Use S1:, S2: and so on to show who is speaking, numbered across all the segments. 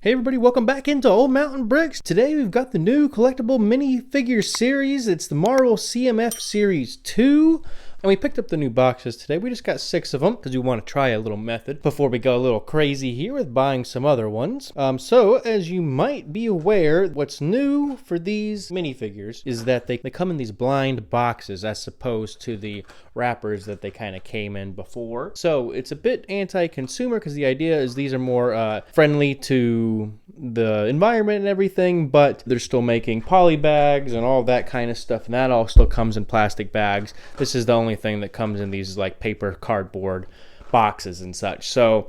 S1: Hey everybody, welcome back into Old Mountain Bricks. Today we've got the new collectible minifigure series. It's the Marvel CMF Series 2. And we picked up the new boxes today. We just got 6 of them because we want to try a little method before we go a little crazy here with buying some other ones. So as you might be aware, what's new for these minifigures is that they come in these blind boxes as opposed to the wrappers that they kind of came in before. So it's a bit anti-consumer because the idea is these are more friendly to the environment and everything, but they're still making poly bags and all that kind of stuff, and that all still comes in plastic bags. This is the only thing that comes in these like paper cardboard boxes and such. So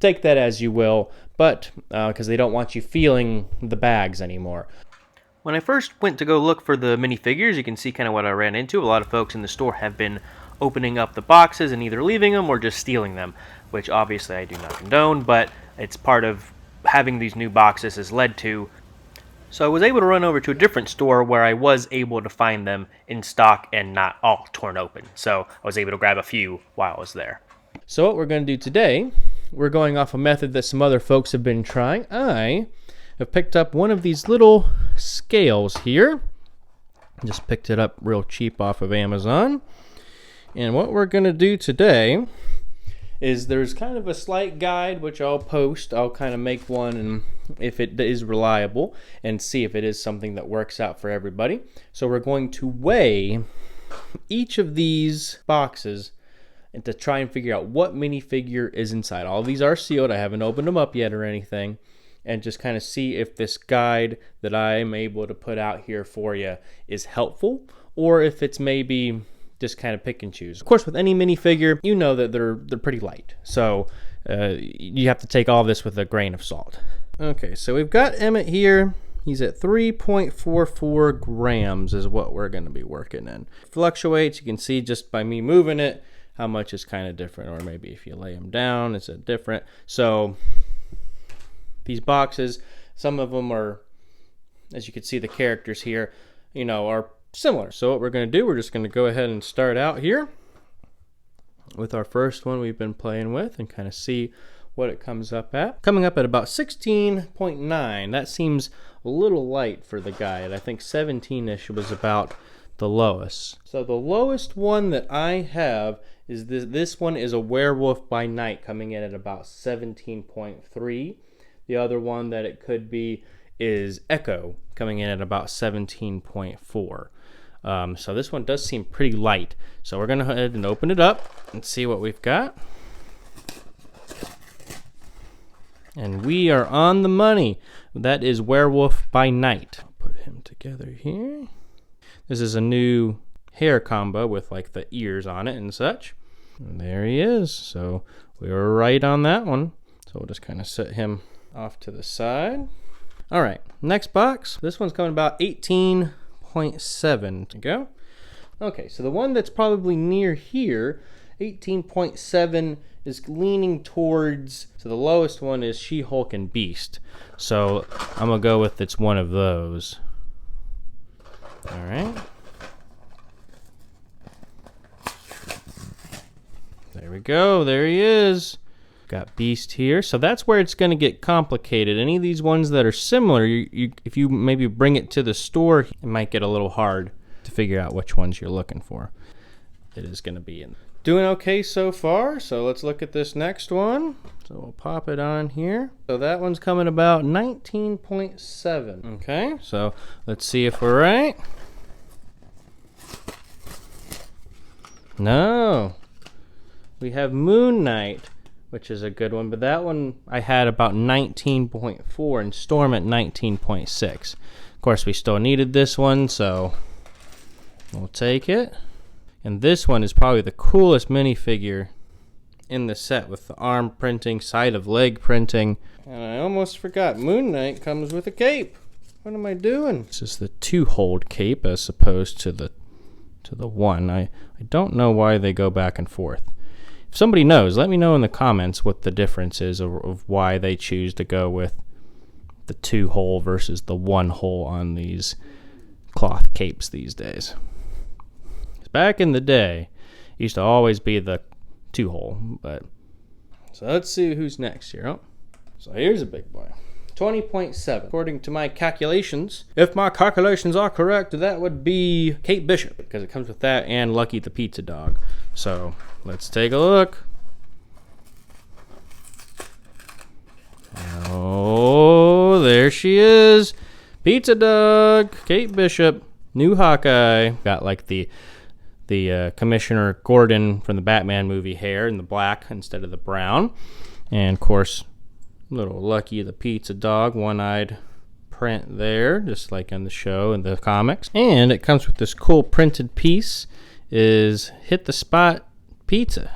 S1: take that as you will, but because they don't want you feeling the bags anymore. When I first went to go look for the minifigures, you can see kind of what I ran into. A lot of folks in the store have been opening up the boxes and either leaving them or just stealing them, which obviously I do not condone, but it's part of having these new boxes has led to. So I was able to run over to a different store where I was able to find them in stock and not all torn open. So I was able to grab a few while I was there. So what we're going to do today, we're going off a method that some other folks have been trying. I have picked up one of these little scales here. Just picked it up real cheap off of Amazon. And what we're going to do today is there's kind of a slight guide which I'll post. I'll kind of make one and if it is reliable and see if it is something that works out for everybody. So we're going to weigh each of these boxes and to try and figure out what minifigure is inside. All of these are sealed. I haven't opened them up yet or anything. And just kind of see if this guide that I'm able to put out here for you is helpful or if it's maybe just kind of pick and choose. Of course, with any minifigure, you know that they're pretty light. So you have to take all this with a grain of salt. Okay, so we've got Emmett here. He's at 3.44 grams is what we're going to be working in. Fluctuates, you can see just by me moving it, how much is kind of different. Or maybe if you lay him down, it's a different. So these boxes, some of them are, as you can see the characters here, you know, are similar. So what we're going to do, we're just going to go ahead and start out here with our first one we've been playing with and kind of see what it comes up at. Coming up at about 16.9. That seems a little light for the guide. I think 17-ish was about the lowest. So the lowest one that I have is this one is a Werewolf by Night coming in at about 17.3. The other one that it could be is Echo coming in at about 17.4. So this one does seem pretty light. So we're going to go ahead and open it up and see what we've got. And we are on the money. That is Werewolf by Night. I'll put him together here. This is a new hair combo with like the ears on it and such. And there he is. So we were right on that one. So we'll just kind of set him off to the side. All right, next box. This one's coming about 18.7 to go. Okay, so the one that's probably near here, 18.7 is leaning towards, so the lowest one is She-Hulk and Beast. So I'm gonna go with it's one of those. All right. There we go, there he is. Got Beast here, so that's where it's going to get complicated. Any of these ones that are similar, if you maybe bring it to the store, it might get a little hard to figure out which ones you're looking for. It is going to be in. Doing okay so far, so let's look at this next one. So we'll pop it on here. So that one's coming about 19.7. Okay, so let's see if we're right. No, we have Moon Knight, which is a good one, but that one I had about 19.4 and Storm at 19.6. Of course, we still needed this one, so we'll take it. And this one is probably the coolest minifigure in the set with the arm printing, side of leg printing. And I almost forgot, Moon Knight comes with a cape. What am I doing? This is the 2-hold cape as opposed to the one. I don't know why they go back and forth. If somebody knows, let me know in the comments what the difference is of why they choose to go with the 2-hole versus the 1-hole on these cloth capes these days. Back in the day, it used to always be the 2-hole, but so let's see who's next here. Oh, so here's a big boy. 20.7. According to my calculations, if my calculations are correct, that would be Kate Bishop, because it comes with that and Lucky the pizza dog. So let's take a look. Oh, there she is. Pizza dog, Kate Bishop, new Hawkeye. Got like the Commissioner Gordon from the Batman movie hair in the black instead of the brown. And of course, little Lucky the pizza dog, one-eyed print there, just like in the show and the comics. And it comes with this cool printed piece, is Hit the Spot Pizza.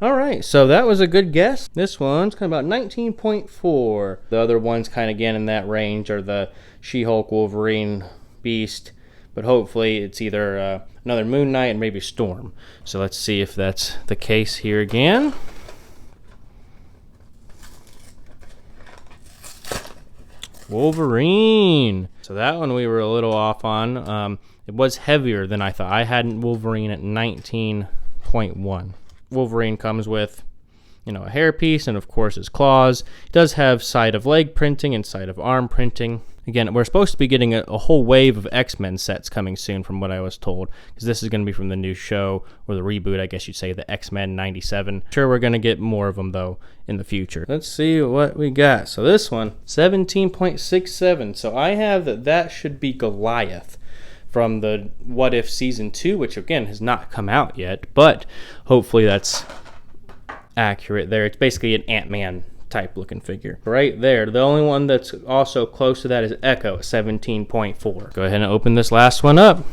S1: All right, so that was a good guess. This one's kind of about 19.4. The other ones kind of again in that range are the She-Hulk, Wolverine, Beast, but hopefully it's either another Moon Knight and maybe Storm. So let's see if that's the case here again. Wolverine. So that one we were a little off on. It was heavier than I thought. I had Wolverine at 19.1. Wolverine comes with, you know, a hairpiece and of course his claws. It does have side of leg printing and side of arm printing. Again, we're supposed to be getting a whole wave of X-Men sets coming soon from what I was told, because this is going to be from the new show, or the reboot, I guess you'd say, the X-Men 97. Sure, we're going to get more of them, though, in the future. Let's see what we got. So this one, 17.67. So I have that should be Goliath from the What If Season 2, which, again, has not come out yet, but hopefully that's accurate there. It's basically an Ant-Man type looking figure right there. The only one that's also close to that is Echo at 17.4. Go ahead and open this last one up.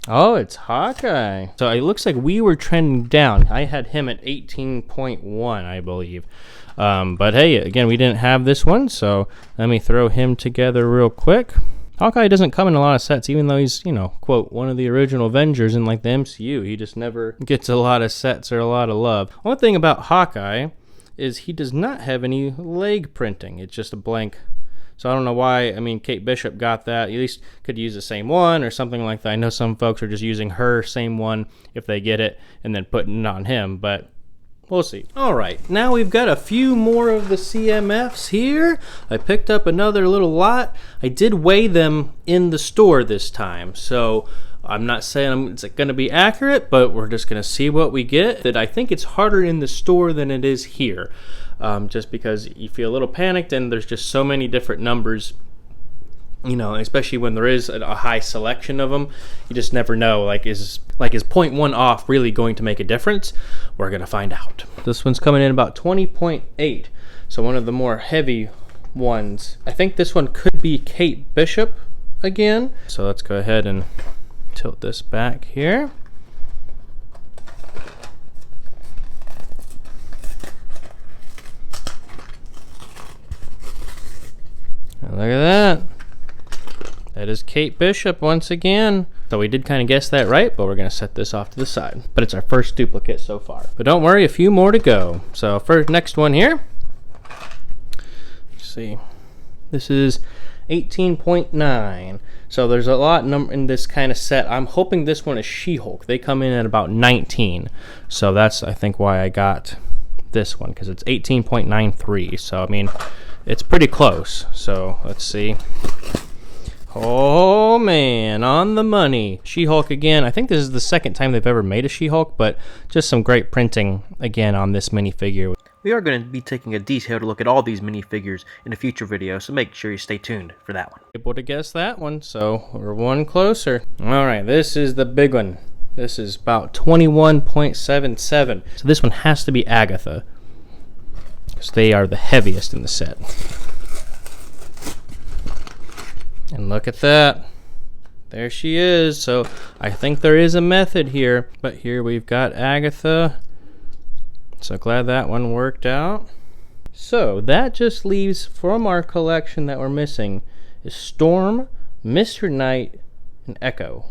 S1: Oh, it's Hawkeye. So it looks like we were trending down. I had him at 18.1, I believe. But hey, again, we didn't have this one, so let me throw him together real quick. Hawkeye doesn't come in a lot of sets, even though he's, you know, quote, one of the original Avengers in, like, the MCU. He just never gets a lot of sets or a lot of love. One thing about Hawkeye is he does not have any leg printing. It's just a blank. So I don't know why. I mean, Kate Bishop got that. At least could use the same one or something like that. I know some folks are just using her same one if they get it and then putting it on him, but we'll see. All right, now we've got a few more of the CMFs here. I picked up another little lot. I did weigh them in the store this time, so I'm not saying it's going to be accurate, but we're just going to see what we get. That I think it's harder in the store than it is here, just because you feel a little panicked and there's just so many different numbers. You know, especially when there is a high selection of them, you just never know, is 0.1 off really going to make a difference? We're going to find out. This one's coming in about 20.8, so one of the more heavy ones. I think this one could be Kate Bishop again. So let's go ahead and tilt this back here. And look at that. That is Kate Bishop once again. So we did kind of guess that right, but we're going to set this off to the side. But it's our first duplicate so far. But don't worry, a few more to go. So for next one here, let's see. This is 18.9. So there's a lot in this kind of set. I'm hoping this one is She-Hulk. They come in at about 19. So that's, I think, why I got this one, because it's 18.93. So, I mean, it's pretty close. So let's see. Oh man, on the money. She-Hulk again. I think this is the second time they've ever made a She-Hulk, but just some great printing again on this minifigure. We are going to be taking a detailed look at all these minifigures in a future video, so make sure you stay tuned for that one. Able to guess that one, so we're one closer. Alright, this is the big one. This is about 21.77. So this one has to be Agatha, because they are the heaviest in the set. And look at that. There she is. So I think there is a method here. But here we've got Agatha. So glad that one worked out. So that just leaves from our collection that we're missing is Storm, Mr. Knight, and Echo.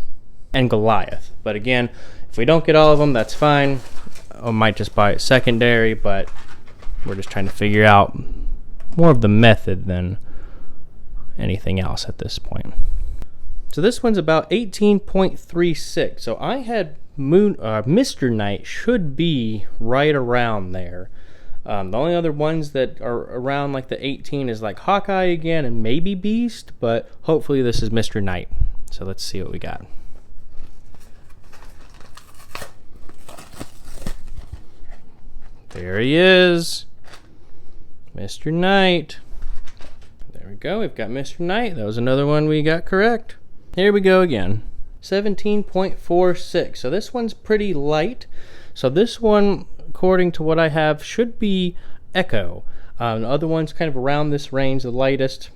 S1: And Goliath. But again, if we don't get all of them, that's fine. I might just buy it secondary, but we're just trying to figure out more of the method than anything else at this point. So this one's about 18.36. So I had Mr. Knight should be right around there. The only other ones that are around like the 18 is like Hawkeye again and maybe Beast, but hopefully this is Mr. Knight. So let's see what we got. There he is, Mr. Knight. There we go, we've got Mr. Knight. That was another one we got correct. Here we go again. 17.46. So this one's pretty light. So this one, according to what I have, should be Echo. The other one's kind of around this range. The lightest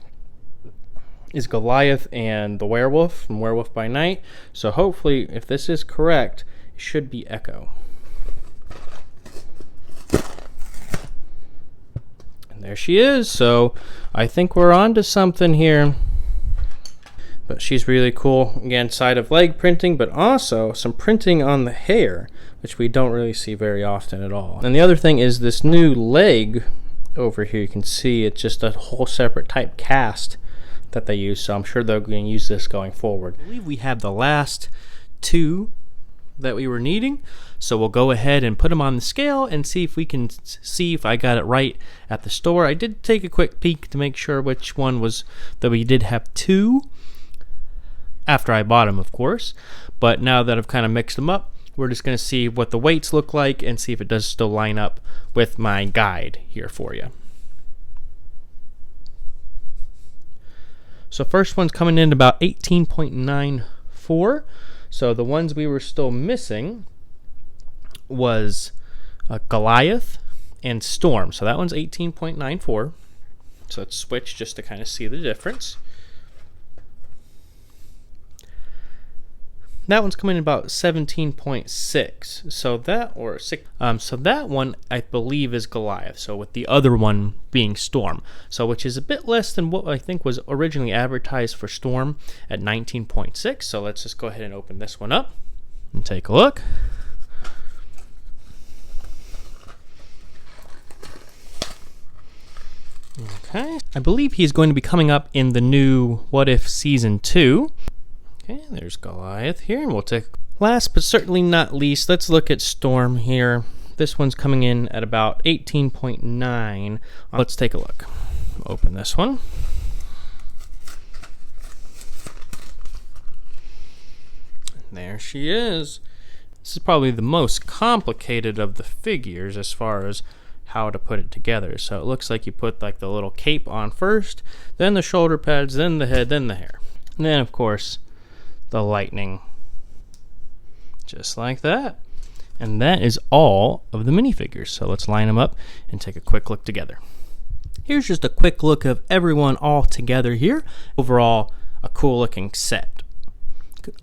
S1: is Goliath and the Werewolf from Werewolf by Night. So hopefully, if this is correct, it should be Echo. And there she is. So I think we're on to something here. But she's really cool. Again, side of leg printing, but also some printing on the hair, which we don't really see very often at all. And the other thing is this new leg over here. You can see it's just a whole separate type cast that they use. So I'm sure they're going to use this going forward. I believe we have the last two that we were needing. So we'll go ahead and put them on the scale and see if we can see if I got it right at the store. I did take a quick peek to make sure which one was that we did have two. After I bought them, of course, but now that I've kind of mixed them up, we're just going to see what the weights look like and see if it does still line up with my guide here for you. So first one's coming in about 18.94. So the ones we were still missing was Goliath and Storm. So that one's 18.94. So let's switch just to kind of see the difference. That one's coming in about 17.6. So that or 6. So that one I believe is Goliath. So with the other one being Storm. So which is a bit less than what I think was originally advertised for Storm at 19.6. So let's just go ahead and open this one up and take a look. Okay. I believe he's going to be coming up in the new What If Season 2. Okay, there's Goliath here, and we'll take last but certainly not least, let's look at Storm here. This one's coming in at about 18.9. Let's take a look. Open this one. And there she is. This is probably the most complicated of the figures as far as how to put it together. So it looks like you put like the little cape on first, then the shoulder pads, then the head, then the hair. And then of course the lightning, just like that. And that is all of the minifigures. So let's line them up and take a quick look together. Here's just a quick look of everyone all together here. Overall, a cool looking set.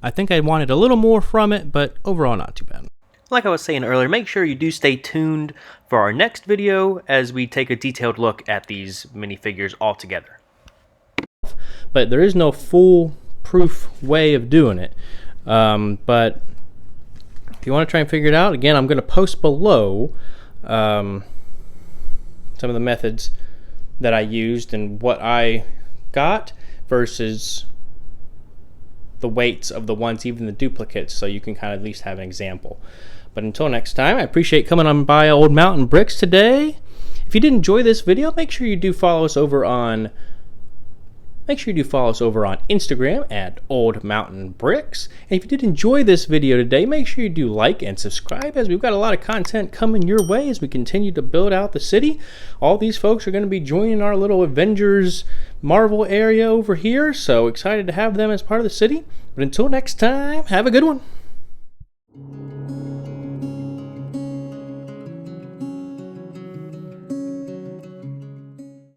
S1: I think I wanted a little more from it, but overall not too bad. Like I was saying earlier, make sure you do stay tuned for our next video as we take a detailed look at these minifigures all together. But there is no foolproof way of doing it. But if you want to try and figure it out, again, I'm going to post below some of the methods that I used and what I got versus the weights of the ones, even the duplicates, so you can kind of at least have an example. But until next time, I appreciate coming on by Old Mountain Bricks today. If you did enjoy this video, make sure you do follow us over on Instagram at Old Mountain Bricks. And if you did enjoy this video today, make sure you do like and subscribe, as we've got a lot of content coming your way as we continue to build out the city. All these folks are going to be joining our little Avengers Marvel area over here, so excited to have them as part of the city. But until next time, have a good one.